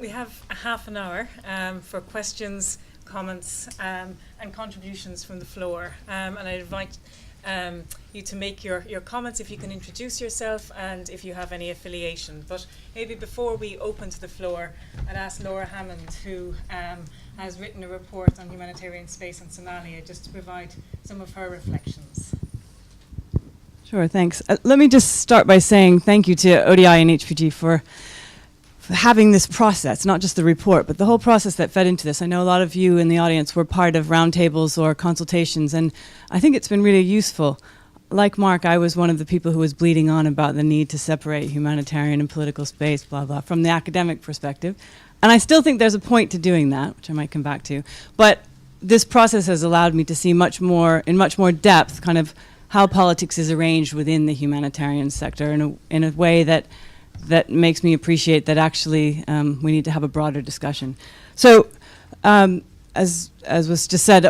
we have a half an hour for questions, comments, and contributions from the floor. And I invite you to make your comments if you can introduce yourself and if you have any affiliation. But maybe before we open to the floor, I'd ask Laura Hammond, who has written a report on humanitarian space in Somalia, just to provide some of her reflections. Sure, thanks. Let me just start by saying thank you to ODI and HPG for having this process, not just the report, but the whole process that fed into this. I know a lot of you in the audience were part of roundtables or consultations, and I think it's been really useful. Like Mark, I was one of the people who was bleeding on about the need to separate humanitarian and political space, blah, blah, from the academic perspective. And I still think there's a point to doing that, which I might come back to. But this process has allowed me to see much more, in much more depth, kind of how politics is arranged within the humanitarian sector in a way that makes me appreciate that actually we need to have a broader discussion. So, as was just said,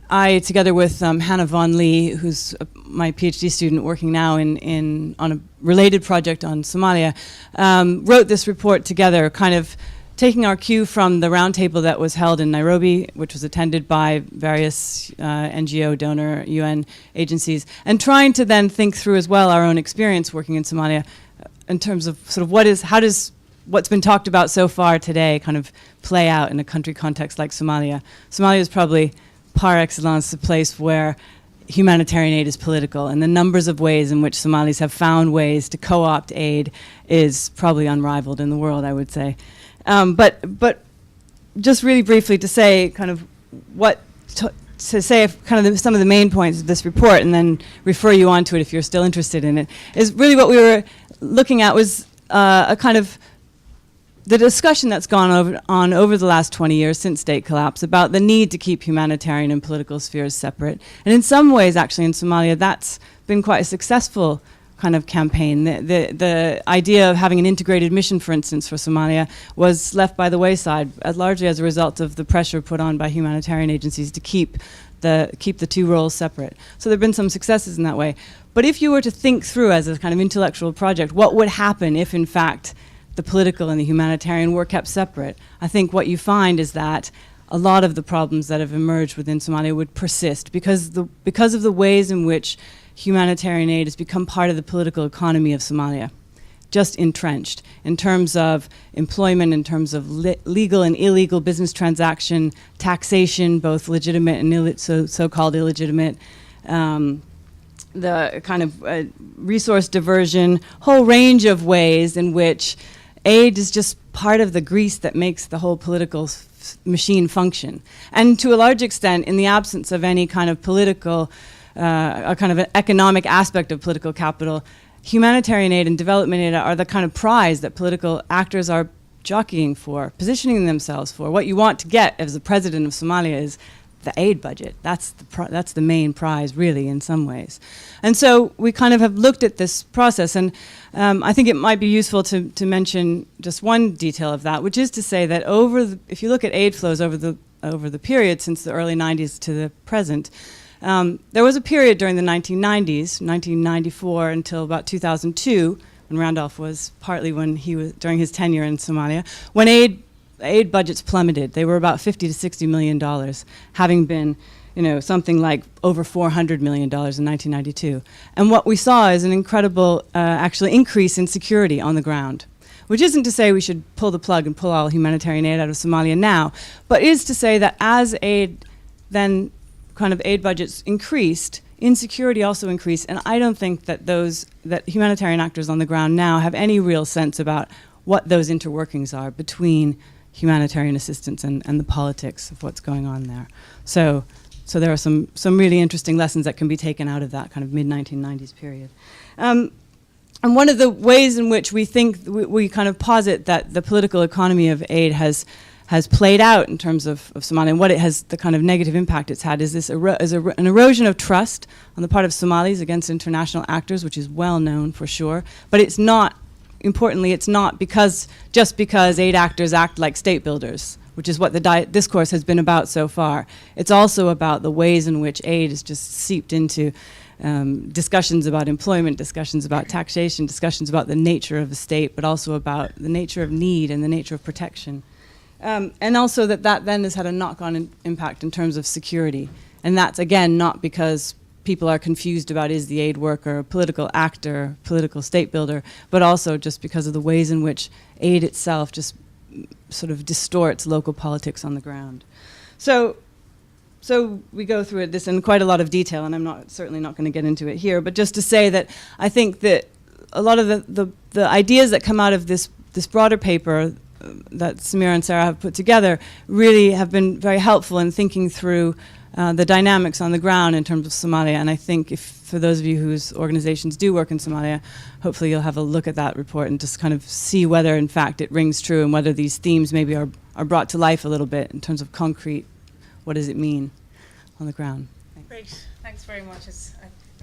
I, together with Hannah Von Lee, who's my PhD student working now on a related project on Somalia, wrote this report together, kind of taking our cue from the roundtable that was held in Nairobi, which was attended by various NGO, donor, UN agencies, and trying to then think through as well our own experience working in Somalia in terms of sort of what's been talked about so far today kind of play out in a country context like Somalia. Somalia is probably par excellence the place where humanitarian aid is political, and the numbers of ways in which Somalis have found ways to co-opt aid is probably unrivaled in the world, I would say. But just really briefly to say kind of some of the main points of this report, and then refer you on to it if you're still interested in it, is really what we were looking at was a kind of the discussion that's gone on over the last 20 years since state collapse about the need to keep humanitarian and political spheres separate. And in some ways, actually, in Somalia, that's been quite a successful kind of campaign. The idea of having an integrated mission, for instance, for Somalia was left by the wayside, largely as a result of the pressure put on by humanitarian agencies to keep the two roles separate. So there have been some successes in that way. But if you were to think through as a kind of intellectual project, what would happen if, in fact, the political and the humanitarian were kept separate? I think what you find is that a lot of the problems that have emerged within Somalia would persist because of the ways in which humanitarian aid has become part of the political economy of Somalia, just entrenched in terms of employment, in terms of legal and illegal business transaction, taxation, both legitimate and so-called illegitimate, the kind of resource diversion, whole range of ways in which aid is just part of the grease that makes the whole political machine function. And to a large extent, in the absence of any kind of political a kind of an economic aspect of political capital, humanitarian aid and development aid are the kind of prize that political actors are jockeying for, positioning themselves for. What you want to get as the president of Somalia is the aid budget. That's the main prize, really, in some ways. And so we kind of have looked at this process, and I think it might be useful to mention just one detail of that, which is to say that if you look at aid flows over the period since the early 90s to the present, there was a period during the 1990s, 1994 until about 2002, when Randolph was partly when he was during his tenure in Somalia, when aid budgets plummeted. They were about $50 to $60 million, having been, something like over $400 million in 1992. And what we saw is an incredible, actually, increase in security on the ground, which isn't to say we should pull the plug and pull all humanitarian aid out of Somalia now, but is to say that as aid budgets increased, insecurity also increased, and I don't think that humanitarian actors on the ground now have any real sense about what those interworkings are between humanitarian assistance and the politics of what's going on there. So there are some really interesting lessons that can be taken out of that kind of mid-1990s period. And one of the ways in which we think, we kind of posit that the political economy of aid has played out in terms of Somalia and what it has, the kind of negative impact it's had, is an erosion of trust on the part of Somalis against international actors, which is well known for sure, but it's not, importantly, it's not just because aid actors act like state builders, which is what the discourse has been about so far. It's also about the ways in which aid is just seeped into discussions about employment, discussions about taxation, discussions about the nature of the state, but also about the nature of need and the nature of protection. And also that then has had a knock-on impact in terms of security. And that's, again, not because people are confused about is the aid worker a political actor, political state builder, but also just because of the ways in which aid itself just sort of distorts local politics on the ground. So we go through this in quite a lot of detail, and I'm certainly not going to get into it here, but just to say that I think that a lot of the ideas that come out of this broader paper that Samira and Sarah have put together really have been very helpful in thinking through the dynamics on the ground in terms of Somalia. And I think if for those of you whose organizations do work in Somalia, hopefully you'll have a look at that report and just kind of see whether in fact it rings true and whether these themes maybe are brought to life a little bit in terms of concrete, what does it mean on the ground. Thanks. Great, thanks very much. It's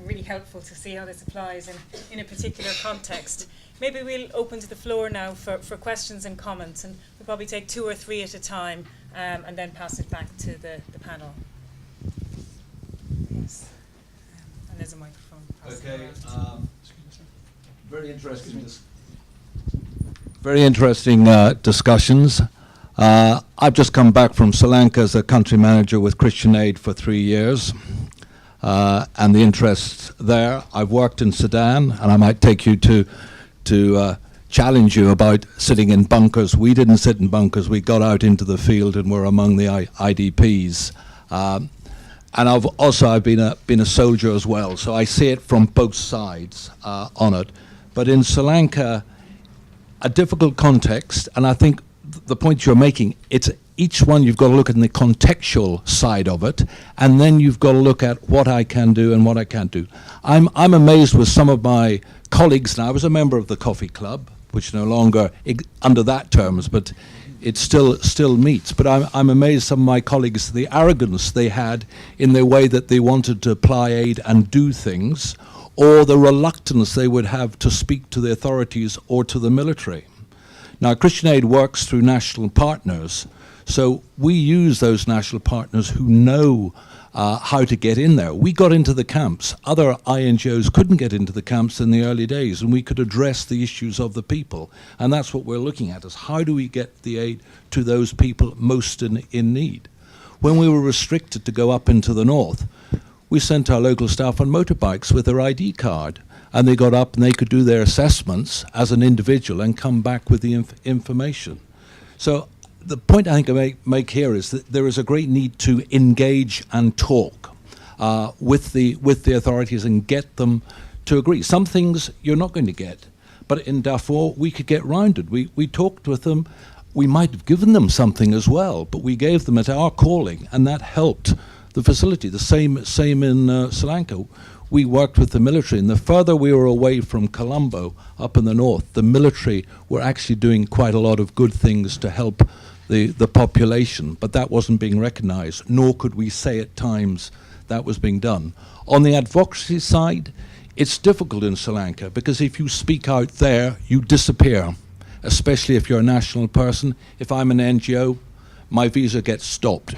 really helpful to see how this applies in a particular context. Maybe we'll open to the floor now for questions and comments, and we'll probably take 2 or 3 at a time and then pass it back to the panel. Yes. And there's a microphone. Okay. Very interesting discussions. I've just come back from Sri Lanka as a country manager with Christian Aid for 3 years. And the interests there. I've worked in Sudan, and I might take you to challenge you about sitting in bunkers. We didn't sit in bunkers. We got out into the field and were among the IDPs. And I've been a soldier as well, so I see it from both sides on it. But in Sri Lanka, a difficult context, and I think the point you're making, it's each one you've got to look at in the contextual side of it, and then you've got to look at what I can do and what I can't do. I'm amazed with some of my colleagues now. I was a member of the Coffee Club, which no longer under that terms, but it still meets. But I'm amazed some of my colleagues, the arrogance they had in the way that they wanted to apply aid and do things, or the reluctance they would have to speak to the authorities or to the military. Now, Christian Aid works through national partners, so we use those national partners who know how to get in there. We got into the camps. Other INGOs couldn't get into the camps in the early days, and we could address the issues of the people. And that's what we're looking at, is how do we get the aid to those people most in need? When we were restricted to go up into the north, we sent our local staff on motorbikes with their ID card, and they got up and they could do their assessments as an individual and come back with the information. So the point I think I make here is that there is a great need to engage and talk with the authorities and get them to agree. Some things you're not going to get, but in Darfur we could get rounded. We talked with them. We might have given them something as well, but we gave them at our calling, and that helped the facility. The same in Sri Lanka. We worked with the military, and the further we were away from Colombo up in the north, the military were actually doing quite a lot of good things to help the population, but that wasn't being recognized, nor could we say at times that was being done. On the advocacy side, it's difficult in Sri Lanka, because if you speak out there, you disappear, especially if you're a national person. If I'm an NGO, my visa gets stopped,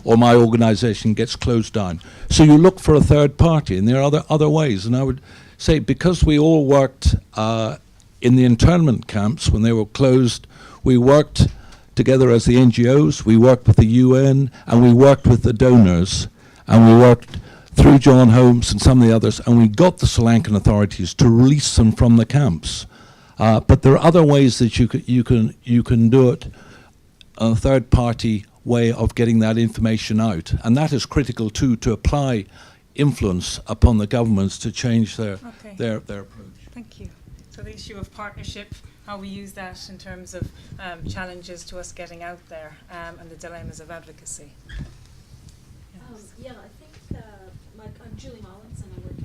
or my organization gets closed down. So you look for a third party, and there are other ways. And I would say, because we all worked in the internment camps when they were closed, we worked together as the NGOs, we worked with the UN, and we worked with the donors, and we worked through John Holmes and some of the others, and we got the Sri Lankan authorities to release them from the camps. But there are other ways that you can do it, a third party way of getting that information out, and that is critical too, to apply influence upon the governments to change their approach. Thank you. So the issue of partnership, how we use that in terms of challenges to us getting out there, and the dilemmas of advocacy. Yes. I think I'm Julie Mullins, and I work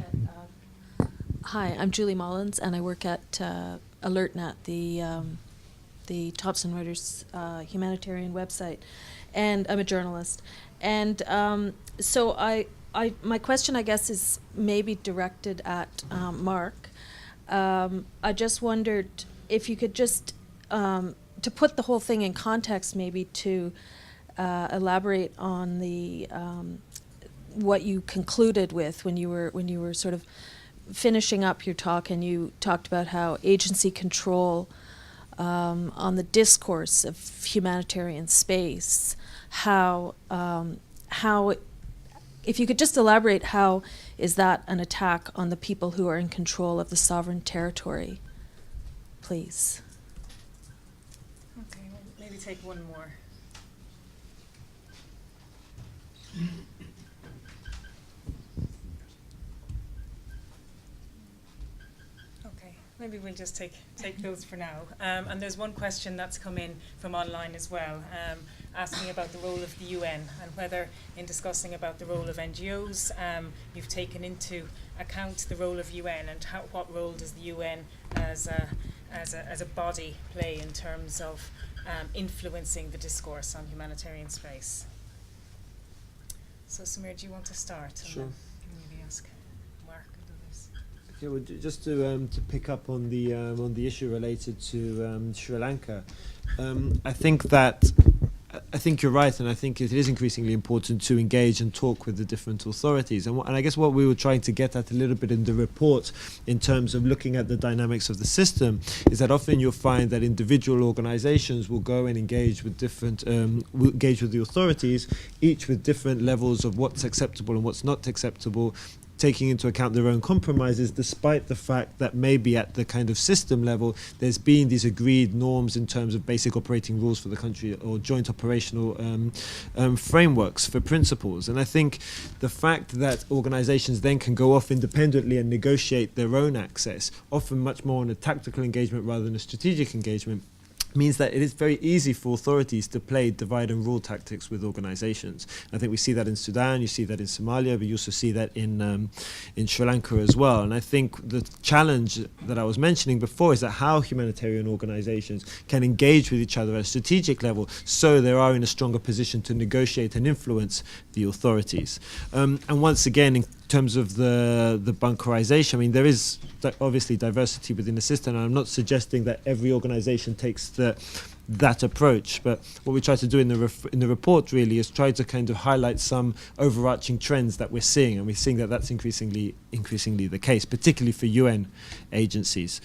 at. Hi, I'm Julie Mullins, and I work at AlertNet, the Thomson Reuters humanitarian website, and I'm a journalist. And so my question, I guess, is maybe directed at Mark. I just wondered if you could just, to put the whole thing in context, maybe to elaborate on the what you concluded with when you were sort of finishing up your talk, and you talked about how agency control on the discourse of humanitarian space, how if you could just elaborate, how is that an attack on the people who are in control of the sovereign territory, please? Okay, we'll maybe take one more. Okay, maybe we'll just take those for now. And there's one question that's come in from online as well, asking about the role of the UN and whether, in discussing about the role of NGOs, you've taken into account the role of UN and what role does the UN as a body play in terms of influencing the discourse on humanitarian space. So Samir, do you want to start? Sure. And then maybe ask Mark and others. Okay, well, just to pick up on the issue related to Sri Lanka, I think you're right, and I think it is increasingly important to engage and talk with the different authorities. And I guess what we were trying to get at a little bit in the report, in terms of looking at the dynamics of the system, is that often you'll find that individual organisations will go and engage with the authorities, each with different levels of what's acceptable and what's not acceptable, taking into account their own compromises, despite the fact that maybe at the kind of system level there's been these agreed norms in terms of basic operating rules for the country or joint operational frameworks for principles. And I think the fact that organizations then can go off independently and negotiate their own access, often much more on a tactical engagement rather than a strategic engagement, means that it is very easy for authorities to play divide and rule tactics with organizations. I think we see that in Sudan, you see that in Somalia, but you also see that in Sri Lanka as well. And I think the challenge that I was mentioning before is that how humanitarian organizations can engage with each other at a strategic level so they are in a stronger position to negotiate and influence the authorities. And once again, in terms of the bunkerization, I mean, there is obviously diversity within the system, and I'm not suggesting that every organization takes that approach, but what we try to do in the report really is try to kind of highlight some overarching trends that we're seeing, and we're seeing that that's increasingly the case, particularly for UN agencies.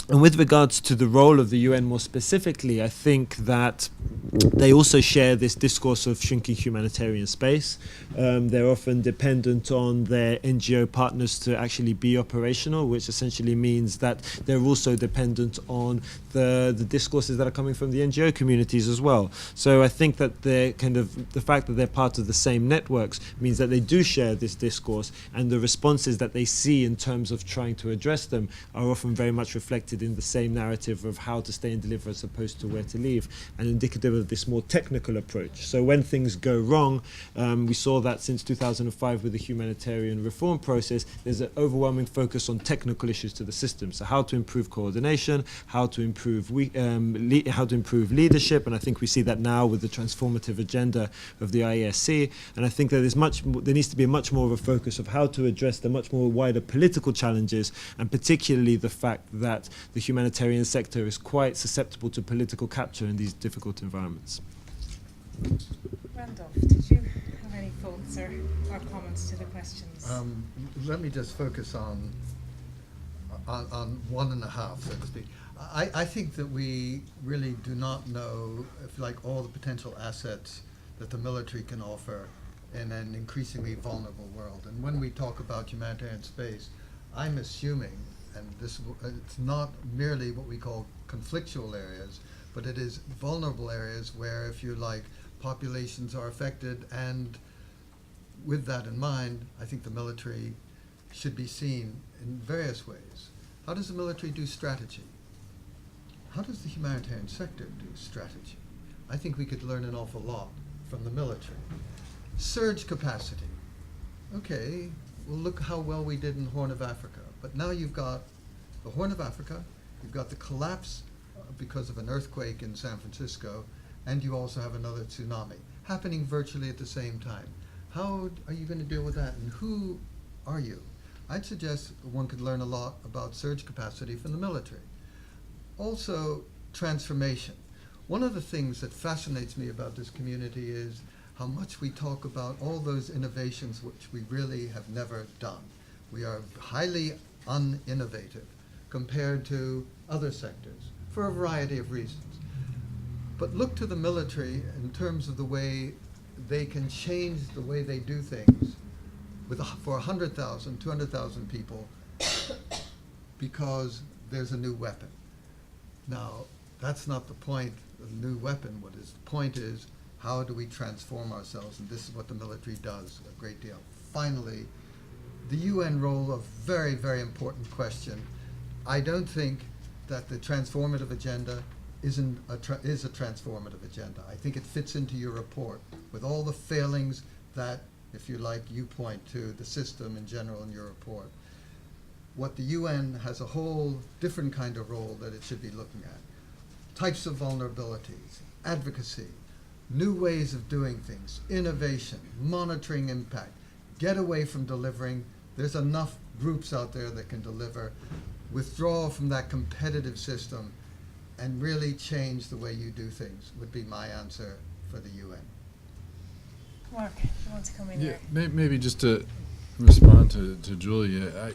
And with regards to the role of the UN more specifically, I think that they also share this discourse of shrinking humanitarian space. They're often dependent on their NGO partners to actually be operational, which essentially means that they're also dependent on the discourses that are coming from the NGO communities as well. So I think that they're kind of the fact that they're part of the same networks means that they do share this discourse, and the responses that they see in terms of trying to address them are often very much reflected in the same narrative of how to stay and deliver as opposed to where to leave, and indicative of this more technical approach. So when things go wrong, we saw that since 2005 with the humanitarian reform process, there's an overwhelming focus on technical issues to the system. So how to improve coordination, how to improve leadership, and I think we see that now with the transformative agenda of the IESC. And I think that there needs to be much more of a focus of how to address the much more wider political challenges, and particularly the fact that the humanitarian sector is quite susceptible to political capture in these difficult environments. Randolph, did you have any thoughts or comments to the questions? Let me just focus on one and a half, so to speak. I think that we really do not know, if like all the potential assets that the military can offer in an increasingly vulnerable world. And when we talk about humanitarian space, I'm assuming, and it's not merely what we call conflictual areas, but it is vulnerable areas where, if you like, populations are affected. And with that in mind, I think the military should be seen in various ways. How does the military do strategy? How does the humanitarian sector do strategy? I think we could learn an awful lot from the military. Surge capacity. Okay, well, look how well we did in the Horn of Africa. But now you've got the Horn of Africa, you've got the collapse because of an earthquake in San Francisco, and you also have another tsunami happening virtually at the same time. How are you going to deal with that, and who are you? I'd suggest one could learn a lot about surge capacity from the military. Also, transformation. One of the things that fascinates me about this community is how much we talk about all those innovations which we really have never done. We are highly uninnovative compared to other sectors. for a variety of reasons. But look to the military in terms of the way they can change the way they do things for 100,000, 200,000 people because there's a new weapon. Now, that's not the point of the new weapon. What is the point is, how do we transform ourselves? And this is what the military does a great deal. Finally, the UN role, a very, very important question. I don't think that the transformative agenda is a transformative agenda. I think it fits into your report with all the failings that, if you like, you point to the system in general in your report. What the UN has a whole different kind of role that it should be looking at. Types of vulnerabilities, advocacy, new ways of doing things, innovation, monitoring impact, get away from delivering. There's enough groups out there that can deliver. Withdraw from that competitive system and really change the way you do things would be my answer for the UN. Mark, you want to come in Yeah, here? maybe just to respond to Julia.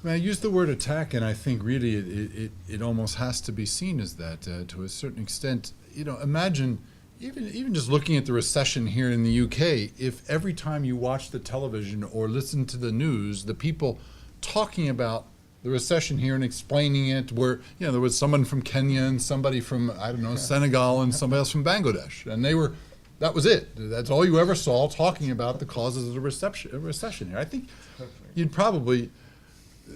I use the word attack, and I think really it almost has to be seen as that to a certain extent. You know, imagine even just looking at the recession here in the UK, if every time you watch the television or listen to the news, the people talking about the recession here and explaining it were, you know, there was someone from Kenya and somebody from, I don't know, Senegal and somebody else from Bangladesh. And that was it. That's all you ever saw talking about the causes of the recession here. I think you'd probably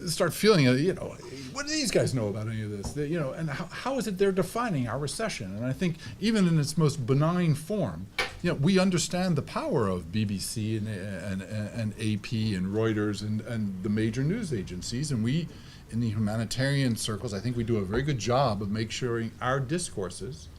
start feeling, you know, what do these guys know about any of this? You know, and how is it they're defining our recession? And I think even in its most benign form, you know, we understand the power of BBC and AP and Reuters and the major news agencies, and we, in the humanitarian circles, I think we do a very good job of making sure our discourses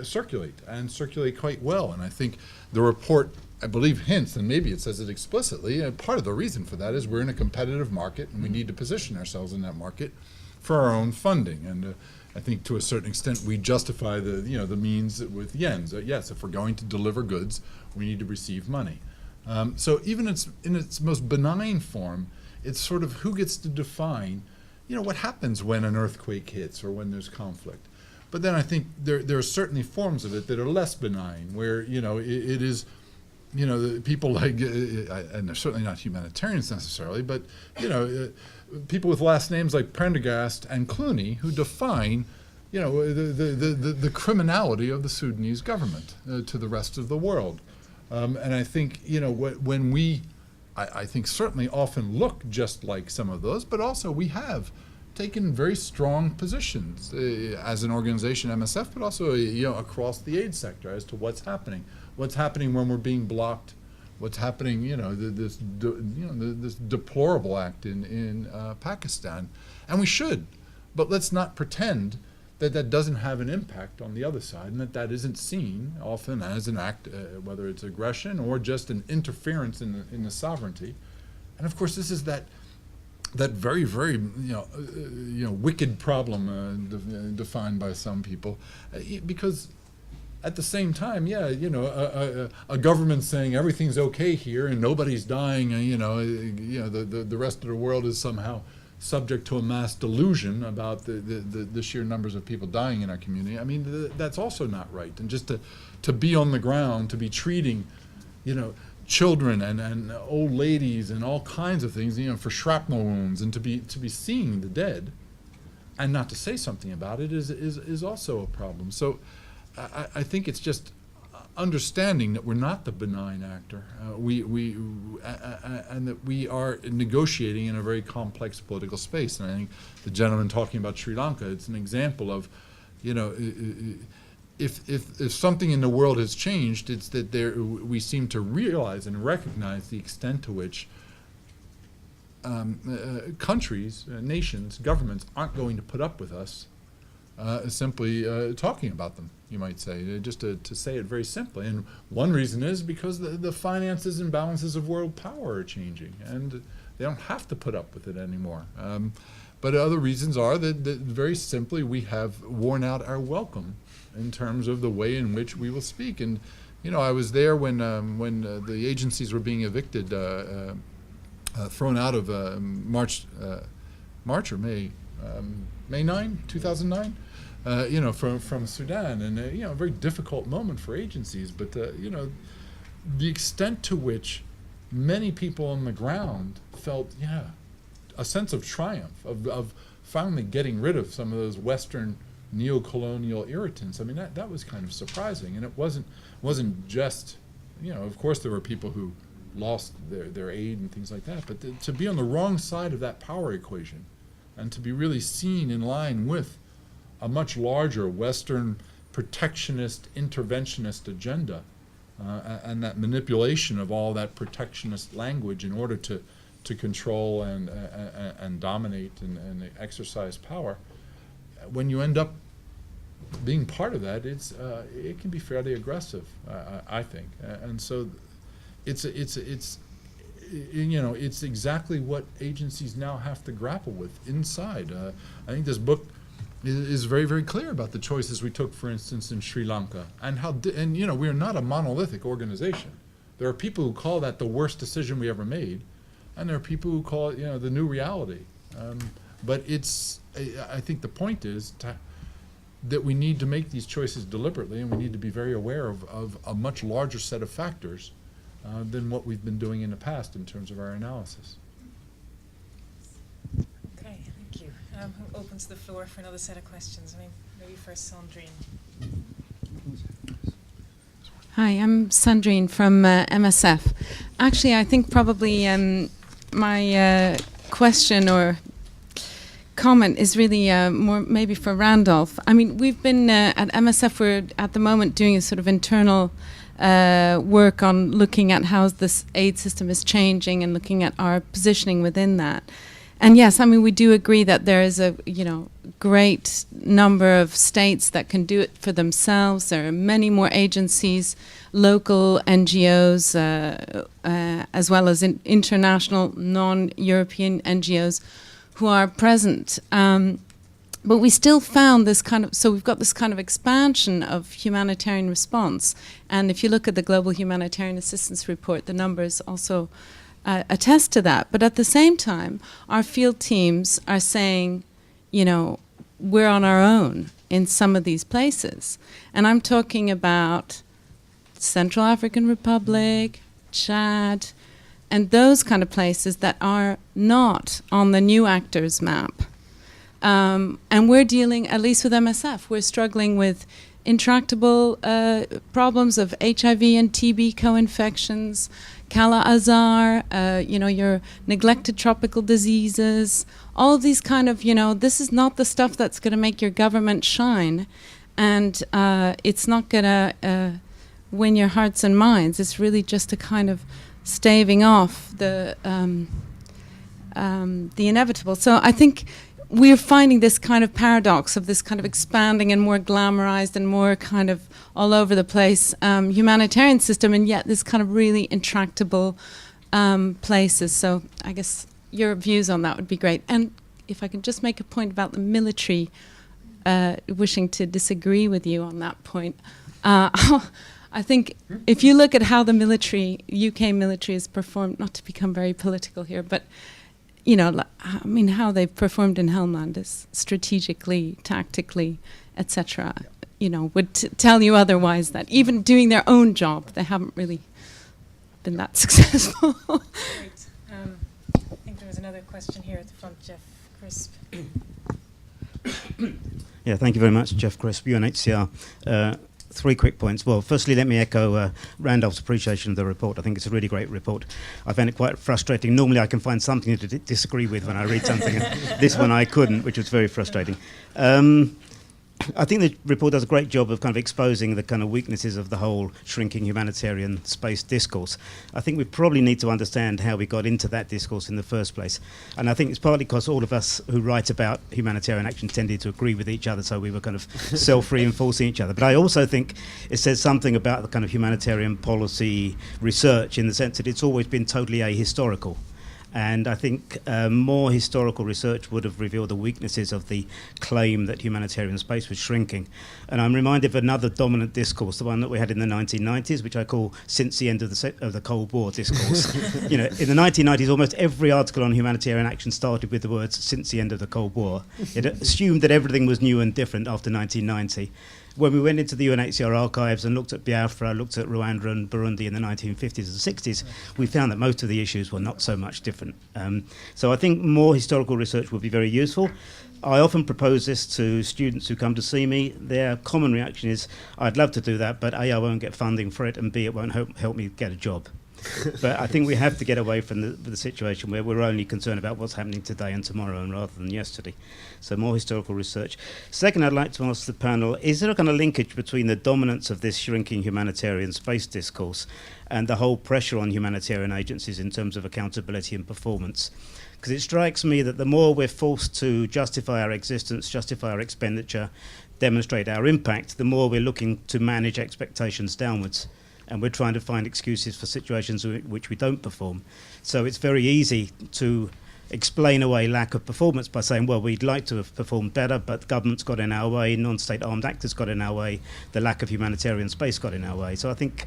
circulate quite well. And I think the report, I believe, hints, and maybe it says it explicitly, part of the reason for that is we're in a competitive market and we need to position ourselves in that market for our own funding. And I think to a certain extent we justify the means with yens. Yes, if we're going to deliver goods, we need to receive money. So even in its most benign form, it's sort of who gets to define, you know, what happens when an earthquake hits or when there's conflict. But then I think there are certainly forms of it that are less benign, where, you know, it is, you know, the people like, and they're certainly not humanitarians necessarily, but, you know, people with last names like Prendergast and Clooney who define, you know, the criminality of the Sudanese government to the rest of the world. And I think, you know, when we, I think certainly often look just like some of those, but also we have taken very strong positions as an organization, MSF, but also, you know, across the aid sector as to what's happening when we're being blocked, what's happening, you know, this deplorable act in Pakistan, and we should, but let's not pretend that doesn't have an impact on the other side, and that isn't seen often as an act, whether it's aggression or just an interference in the sovereignty. And of course, this is that very, very, wicked problem defined by some people, because at the same time, a government saying everything's okay here and nobody's dying, the rest of the world is somehow subject to a mass delusion about the sheer numbers of people dying in our community. I mean, that's also not right. And just to be on the ground, to be treating, children and old ladies and all kinds of things, for shrapnel wounds, and to be seeing the dead and not to say something about it is also a problem. So I think it's just understanding that we're not the benign actor, and that we are negotiating in a very complex political space. And I think the gentleman talking about Sri Lanka, it's an example of, if something in the world has changed, it's that we seem to realize and recognize the extent to which countries, nations, governments aren't going to put up with us simply talking about them, you might say, just to say it very simply. And one reason is because the finances and balances of world power are changing, and they don't have to put up with it anymore. But other reasons are that very simply we have worn out our welcome in terms of the way in which we will speak. And I was there when the agencies were being evicted, thrown out of March or May. May 9, 2009. From Sudan, and a very difficult moment for agencies. But the extent to which many people on the ground felt, a sense of triumph of finally getting rid of some of those Western neo-colonial irritants. I mean, that was kind of surprising, and it wasn't just, of course there were people who lost their aid and things like that, but to be on the wrong side of that power equation, and to be really seen in line with a much larger Western protectionist, interventionist agenda, and that manipulation of all that protectionist language in order to control and dominate and exercise power. When you end up being part of that, it can be fairly aggressive, I think, and so it's exactly what agencies now have to grapple with inside. I think this book is very, very clear about the choices we took, for instance, in Sri Lanka, and we are not a monolithic organization. There are people who call that the worst decision we ever made, and there are people who call it, the new reality. But I think the point is that we need to make these choices deliberately, and we need to be very aware of a much larger set of factors than what we've been doing in the past in terms of our analysis. Okay, thank you. Who opens the floor for another set of questions? Maybe first Sandrine. Hi, I'm Sandrine from MSF. Actually, I think probably my question or comment is really more maybe for Randolph. We've been at MSF, we're at the moment doing a sort of internal work on looking at how this aid system is changing and looking at our positioning within that. And yes, we do agree that there is a great number of states that can do it for themselves. There are many more agencies, local NGOs, as well as international non-European NGOs who are present. But we still found this so we've got this kind of expansion of humanitarian response. And if you look at the Global Humanitarian Assistance Report, the numbers also attest to that. But at the same time, our field teams are saying, we're on our own in some of these places. And I'm talking about Central African Republic, Chad, and those kind of places that are not on the new actors map. And we're dealing, at least with MSF, we're struggling with intractable problems of HIV and TB co-infections, Kala-Azar, your neglected tropical diseases, all of these kind of, this is not the stuff that's going to make your government shine, and it's not going to win your hearts and minds. It's really just a kind of staving off the inevitable. So I think we're finding this kind of paradox of this kind of expanding and more glamorized and more kind of all over the place humanitarian system, and yet this kind of really intractable places. So I guess your views on that would be great. And if I can just make a point about the military, wishing to disagree with you on that point. I think if you look at how the military, UK military has performed, not to become very political here, but how they've performed in Helmand is strategically, tactically, etc. Would tell you otherwise, that even doing their own job, they haven't really been that successful. Great. I think there was another question here at the front, Jeff Crisp. Yeah, thank you very much, Jeff Crisp, UNHCR. 3 quick points. Well, firstly, let me echo Randolph's appreciation of the report. I think it's a really great report. I found it quite frustrating. Normally I can find something to disagree with when I read something. This one I couldn't, which was very frustrating. I think the report does a great job of kind of exposing the kind of weaknesses of the whole shrinking humanitarian space discourse. I think we probably need to understand how we got into that discourse in the first place. And I think it's partly because all of us who write about humanitarian action tended to agree with each other, so we were kind of self-reinforcing each other. But I also think it says something about the kind of humanitarian policy research in the sense that it's always been totally ahistorical. And I think more historical research would have revealed the weaknesses of the claim that humanitarian space was shrinking. And I'm reminded of another dominant discourse, the one that we had in the 1990s, which I call "since the end of the Cold War" discourse. You know, in the 1990s, almost every article on humanitarian action started with the words "since the end of the Cold War." It assumed that everything was new and different after 1990. When we went into the UNHCR archives and looked at Biafra, looked at Rwanda and Burundi in the 1950s and 60s, we found that most of the issues were not so much different. So I think more historical research would be very useful. I often propose this to students who come to see me. Their common reaction is, I'd love to do that, but A, I won't get funding for it, and B, it won't help me get a job. But I think we have to get away from the situation where we're only concerned about what's happening today and tomorrow and rather than yesterday. So more historical research. Second, I'd like to ask the panel, is there a kind of linkage between the dominance of this shrinking humanitarian space discourse and the whole pressure on humanitarian agencies in terms of accountability and performance? Because it strikes me that the more we're forced to justify our existence, justify our expenditure, demonstrate our impact, the more we're looking to manage expectations downwards. And we're trying to find excuses for situations in which we don't perform. So it's very easy to explain away lack of performance by saying, well, we'd like to have performed better, but government's got in our way, non-state armed actors got in our way, the lack of humanitarian space got in our way. So I think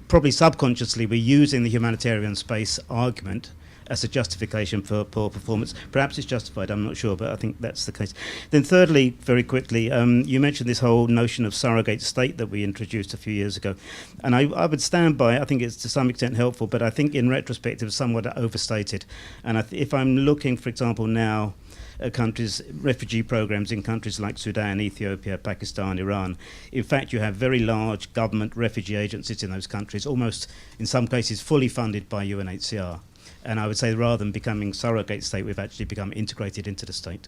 probably subconsciously we're using the humanitarian space argument as a justification for poor performance. Perhaps it's justified, I'm not sure, but I think that's the case. Then thirdly, very quickly, you mentioned this whole notion of surrogate state that we introduced a few years ago. And I would stand by, I think it's to some extent helpful, but I think in retrospect it was somewhat overstated. And if I'm looking, for example, now at countries, refugee programs in countries like Sudan, Ethiopia, Pakistan, Iran, in fact you have very large government refugee agencies in those countries, almost in some cases fully funded by UNHCR. And I would say rather than becoming surrogate state, we've actually become integrated into the state.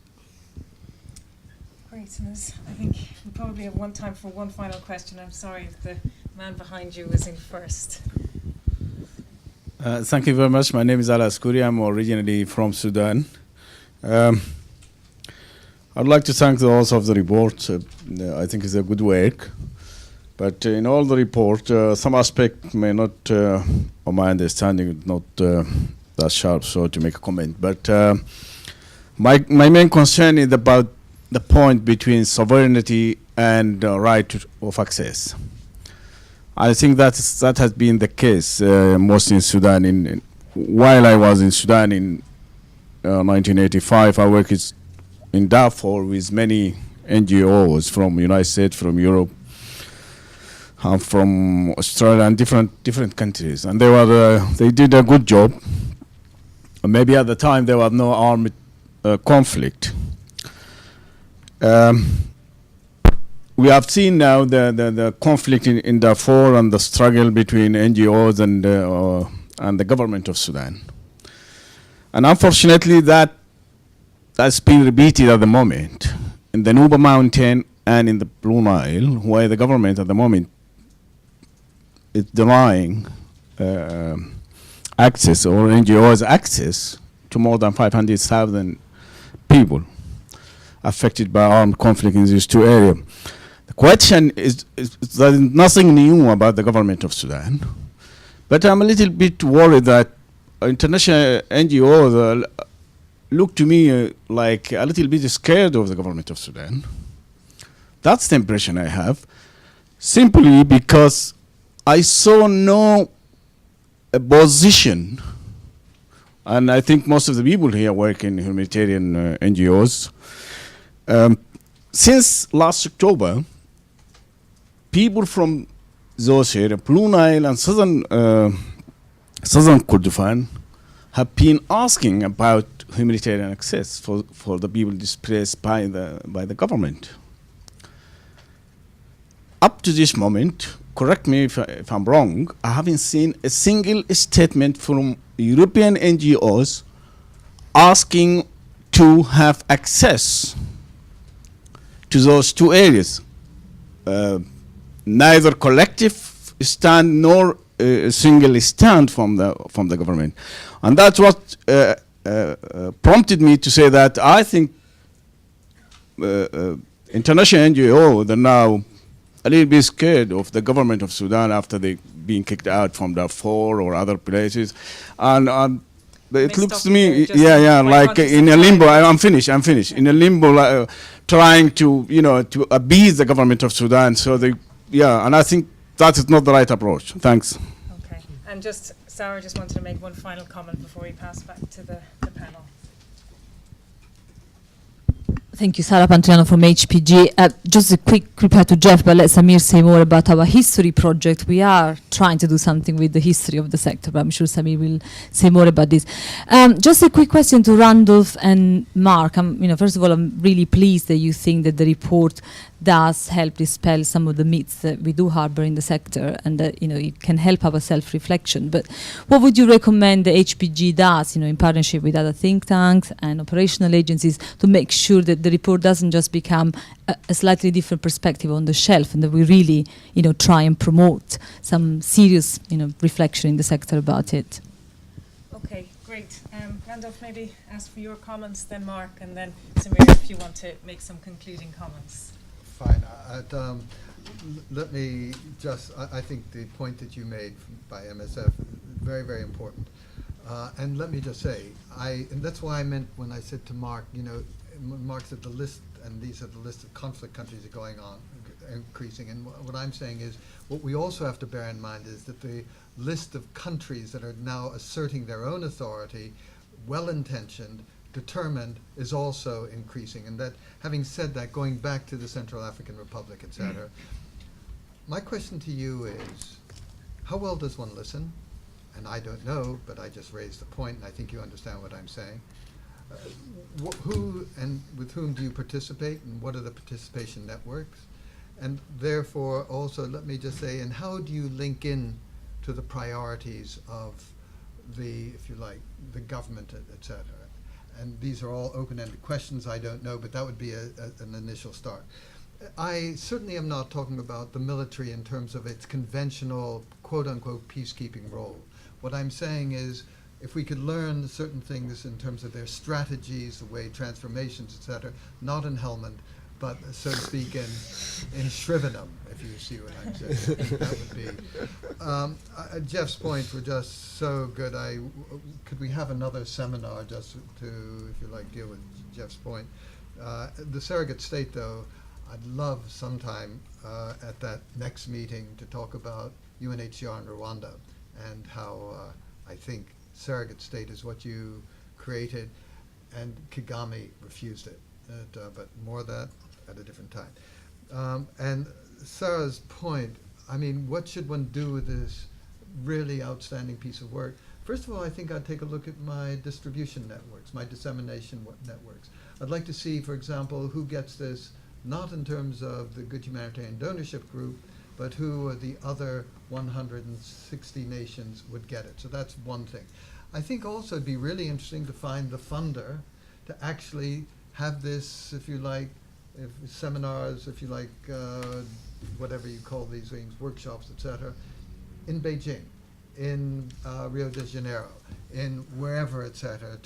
Great, and I think we probably have time for one final question. I'm sorry, the man behind you was in first. Thank you very much. My name is Ala Askouri. I'm originally from Sudan. I'd like to thank the author of the report. I think it's a good work. But in all the report, some aspect may not, or my understanding, not that sharp, so to make a comment. But my main concern is about the point between sovereignty and right of access. I think that has been the case mostly in Sudan. While I was in Sudan in 1985, I worked in Darfur with many NGOs from the United States, from Europe, from Australia, and different countries, and they did a good job. Maybe at the time there was no armed conflict. We have seen now the conflict in Darfur and the struggle between NGOs and the government of Sudan, and unfortunately that's been repeated at the moment in the Nuba Mountain and in the Blue Nile, where the government at the moment is denying access, or NGOs access, to more than 500,000 people affected by armed conflict in these two areas. The question is there is nothing new about the government of Sudan, but I'm a little bit worried that international NGOs look to me like a little bit scared of the government of Sudan. That's the impression I have, simply because I saw no position, and I think most of the people here work in humanitarian NGOs. Since last October, people from those areas, Blue Nile and southern Kordofan, have been asking about humanitarian access for the people displaced by the government. Up to this moment, correct me if I'm wrong, I haven't seen a single statement from European NGOs asking to have access to those two areas. Neither collective stand nor a single stand from the government. And that's what prompted me to say that I think international NGOs are now a little bit scared of the government of Sudan after they being kicked out from Darfur or other places, and It may looks stop to you me, there just yeah, by like conscious in of a limbo. time. I'm finished. In a limbo, trying to, to appease the government of Sudan. So and I think that is not the right approach. Thanks. Okay. And just, Sarah just wanted to make one final comment before we pass back to the panel. Thank you, Sarah Pantriano from HPG. Just a quick reply to Jeff, but let Samir say more about our history project. We are trying to do something with the history of the sector, but I'm sure Samir will say more about this. Just a quick question to Randolph and Mark. First of all, I'm really pleased that you think that the report does help dispel some of the myths that we do harbor in the sector, and that it can help our self-reflection. But what would you recommend the HPG does, in partnership with other think tanks and operational agencies, to make sure that the report doesn't just become a slightly different perspective on the shelf, and that we really, try and promote some serious, reflection in the sector about it? Okay, great. Randolph, maybe ask for your comments, then Mark, and then Samir, if you want to make some concluding comments. Fine. Let me just, I think the point that you made by MSF, very, very important. And let me just say, and that's why I meant when I said to Mark, Mark said the list, and these are the list of conflict countries that are going on, increasing. And what I'm saying is, what we also have to bear in mind is that the list of countries that are now asserting their own authority, well-intentioned, determined, is also increasing. And that, having said that, going back to the Central African Republic, etc., my question to you is, how well does one listen? And I don't know, but I just raised the point, and I think you understand what I'm saying. Who and with whom do you participate, and what are the participation networks? And therefore, also, let me just say, and how do you link in to the priorities of the, if you like, the government, etc.? And these are all open-ended questions, I don't know, but that would be an initial start. I certainly am not talking about the military in terms of its conventional, quote-unquote, peacekeeping role. What I'm saying is, if we could learn certain things in terms of their strategies, the way transformations, etc., not in Helmand, but so to speak in Shrivenham, if you see what I'm saying. That would be. Jeff's points were just so good. Could we have another seminar just to, if you like, deal with Jeff's point? The surrogate state, though, I'd love sometime at that next meeting to talk about UNHCR in Rwanda and how I think surrogate state is what you created, and Kagame refused it. But more of that at a different time. And Sarah's point, I mean, what should one do with this really outstanding piece of work? First of all, I think I'd take a look at my distribution networks, my dissemination networks. I'd like to see, for example, who gets this, not in terms of the Good Humanitarian Donorship Group, but who are the other 160 nations would get it. So that's one thing. I think also it'd be really interesting to find the funder to actually have this, if you like, seminars, if you like, whatever you call these things, workshops, etc., in Beijing, in Rio de Janeiro, in wherever, etc.,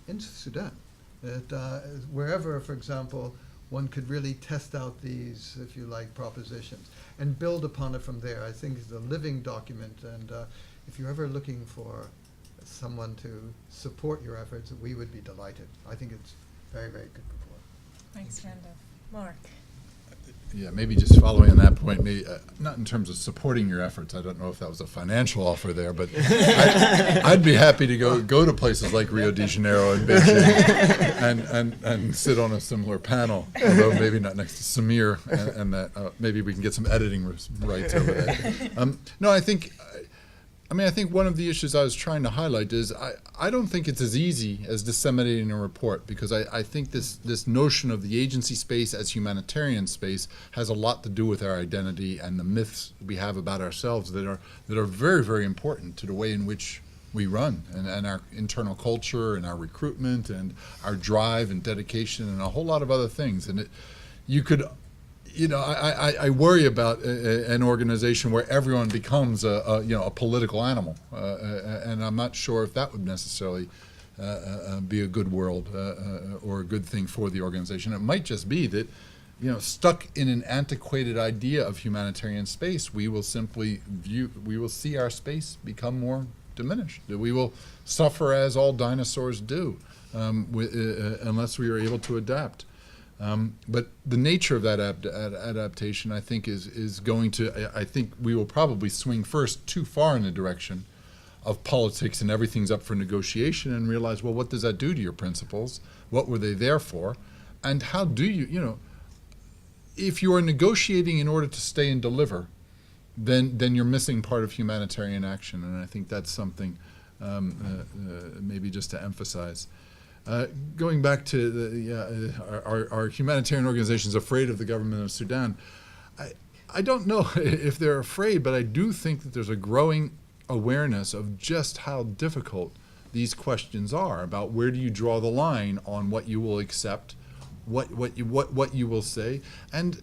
in Sudan, wherever, for example, one could really test out these, if you like, propositions and build upon it from there. I think it's a living document, and if you're ever looking for someone to support your efforts, we would be delighted. I think it's very, very good report. Thanks, Randolph. Mark. Yeah, maybe just following on that point, maybe, not in terms of supporting your efforts. I don't know if that was a financial offer there, but I'd be happy to go to places like Rio de Janeiro and Beijing and sit on a similar panel, although maybe not next to Samir, and that maybe we can get some editing rights over that. No, I think one of the issues I was trying to highlight is I don't think it's as easy as disseminating a report, because I think this notion of the agency space as humanitarian space has a lot to do with our identity and the myths we have about ourselves that are very, very important to the way in which we run, and our internal culture and our recruitment and our drive and dedication and a whole lot of other things. And I worry about an organization where everyone becomes a political animal, and I'm not sure if that would necessarily be a good world or a good thing for the organization. It might just be that, stuck in an antiquated idea of humanitarian space, we will see our space become more diminish. That we will suffer as all dinosaurs do, unless we are able to adapt. But the nature of that adaptation, I think, is going to. I think we will probably swing first too far in the direction of politics and everything's up for negotiation, and realize, well, what does that do to your principles? What were they there for? And how do you, if you are negotiating in order to stay and deliver, then you're missing part of humanitarian action. And I think that's something maybe just to emphasize. Going back to our humanitarian organizations afraid of the government of Sudan, I don't know if they're afraid, but I do think that there's a growing awareness of just how difficult these questions are about where do you draw the line on what you will accept, what you will say, and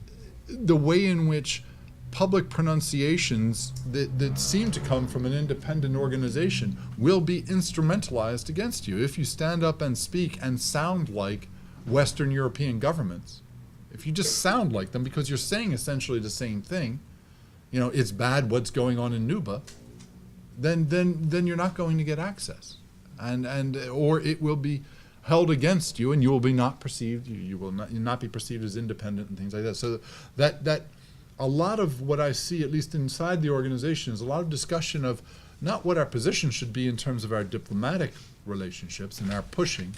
the way in which public pronunciations that seem to come from an independent organization will be instrumentalized against you if you stand up and speak and sound like Western European governments. If you just sound like them because you're saying essentially the same thing, it's bad what's going on in Nuba, then you're not going to get access, and or it will be held against you, and you will be not perceived. You will not be perceived as independent and things like that. So that a lot of what I see, at least inside the organization, is a lot of discussion of not what our position should be in terms of our diplomatic relationships and our pushing,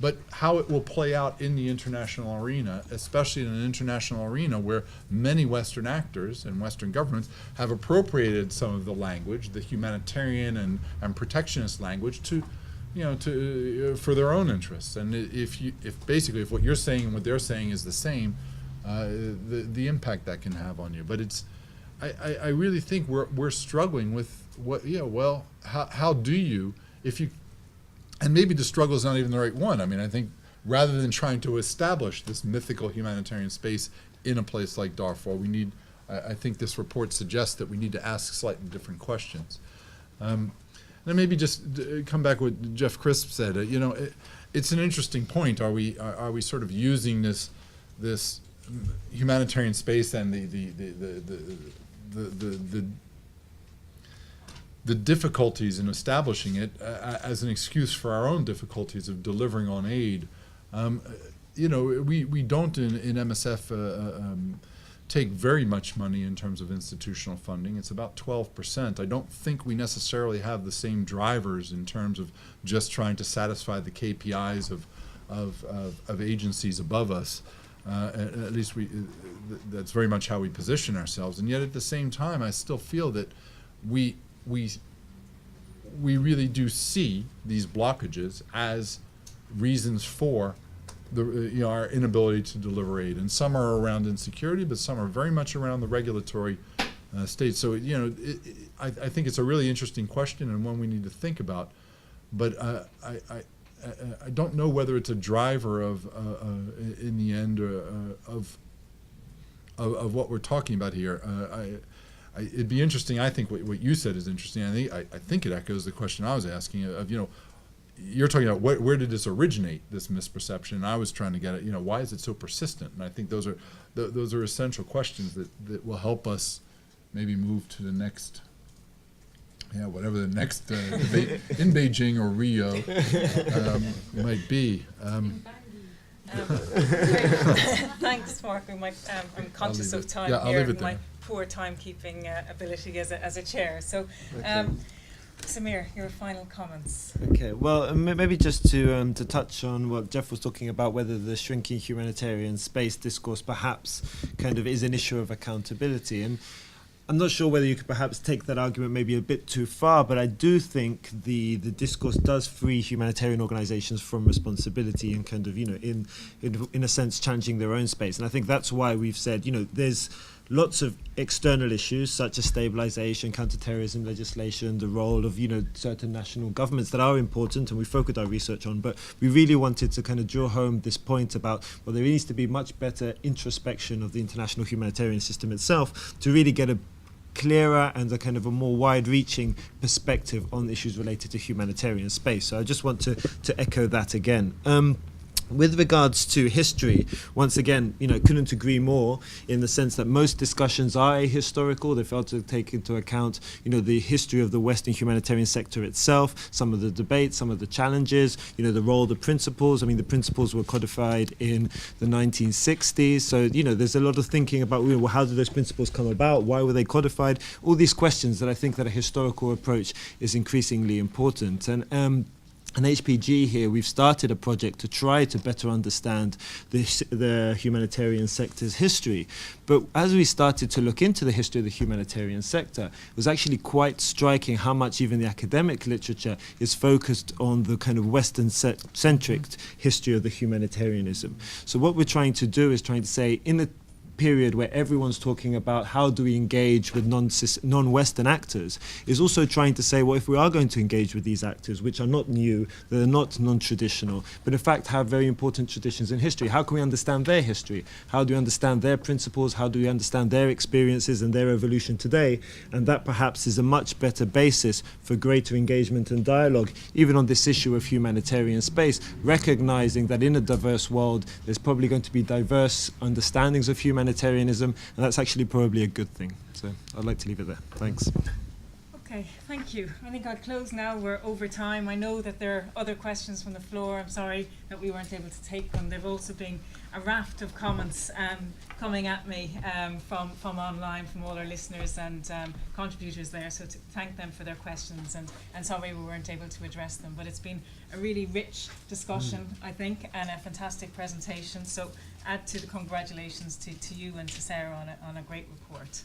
but how it will play out in the international arena, especially in an international arena where many Western actors and Western governments have appropriated some of the language, the humanitarian and protectionist language, for their own interests. And if what you're saying and what they're saying is the same, the impact that can have on you. But I really think we're struggling with how do you, if you, and maybe the struggle is not even the right one. I mean, I think rather than trying to establish this mythical humanitarian space in a place like Darfur, I think this report suggests that we need to ask slightly different questions. And maybe just come back what Jeff Crisp said. It's an interesting point. Are we sort of using this humanitarian space and the difficulties in establishing it as an excuse for our own difficulties of delivering on aid? We don't in MSF take very much money in terms of institutional funding. It's about 12%. I don't think we necessarily have the same drivers in terms of just trying to satisfy the KPIs of agencies above us. At least that's very much how we position ourselves. And yet at the same time, I still feel that we really do see these blockages as reasons for our inability to deliver aid. And some are around insecurity, but some are very much around the regulatory state. So I think it's a really interesting question and one we need to think about. But I don't know whether it's a driver of in the end of what we're talking about here. It'd be interesting. I think what you said is interesting. I think it echoes the question I was asking of you're talking about where did this originate, this misperception, and I was trying to get at why is it so persistent? And I think those are essential questions that will help us maybe move to the next whatever the next debate in Beijing or Rio might be. Thanks, Mark. I'm conscious of time I'll here, leave it my there. poor timekeeping ability as a chair. So, Samir, your final comments. Okay, well, maybe just to touch on what Jeff was talking about, whether the shrinking humanitarian space discourse perhaps kind of is an issue of accountability. And I'm not sure whether you could perhaps take that argument maybe a bit too far, but I do think the discourse does free humanitarian organizations from responsibility and kind of, in a sense, challenging their own space. And I think that's why we've said, there's lots of external issues such as stabilization, counterterrorism legislation, the role of, certain national governments that are important and we focused our research on. But we really wanted to kind of draw home this point about, well, there needs to be much better introspection of the international humanitarian system itself to really get a clearer and a kind of a more wide-reaching perspective on issues related to humanitarian space. So I just want to echo that again. With regards to history, once again, couldn't agree more in the sense that most discussions are ahistorical. They fail to take into account, the history of the Western humanitarian sector itself, some of the debates, some of the challenges, the role of the principles. I mean, the principles were codified in the 1960s. So, there's a lot of thinking about, well, how did those principles come about? Why were they codified? All these questions that I think that a historical approach is increasingly important. And an HPG here, we've started a project to try to better understand the humanitarian sector's history. But as we started to look into the history of the humanitarian sector, it was actually quite striking how much even the academic literature is focused on the kind of Western-centric history of the humanitarianism. So what we're trying to do is trying to say, in the period where everyone's talking about how do we engage with non-Western actors, is also trying to say, well, if we are going to engage with these actors, which are not new, they're not non-traditional, but in fact have very important traditions in history, how can we understand their history? How do we understand their principles? How do we understand their experiences and their evolution today? And that perhaps is a much better basis for greater engagement and dialogue, even on this issue of humanitarian space, recognizing that in a diverse world, there's probably going to be diverse understandings of humanitarianism, and that's actually probably a good thing. So I'd like to leave it there. Thanks. Okay, thank you. I think I'll close now. We're over time. I know that there are other questions from the floor. I'm sorry that we weren't able to take them. There've also been a raft of comments coming at me from online, from all our listeners and contributors there. So to thank them for their questions, and sorry we weren't able to address them. But it's been a really rich discussion, I think, and a fantastic presentation. So add to the congratulations to you and to Sarah on a great report.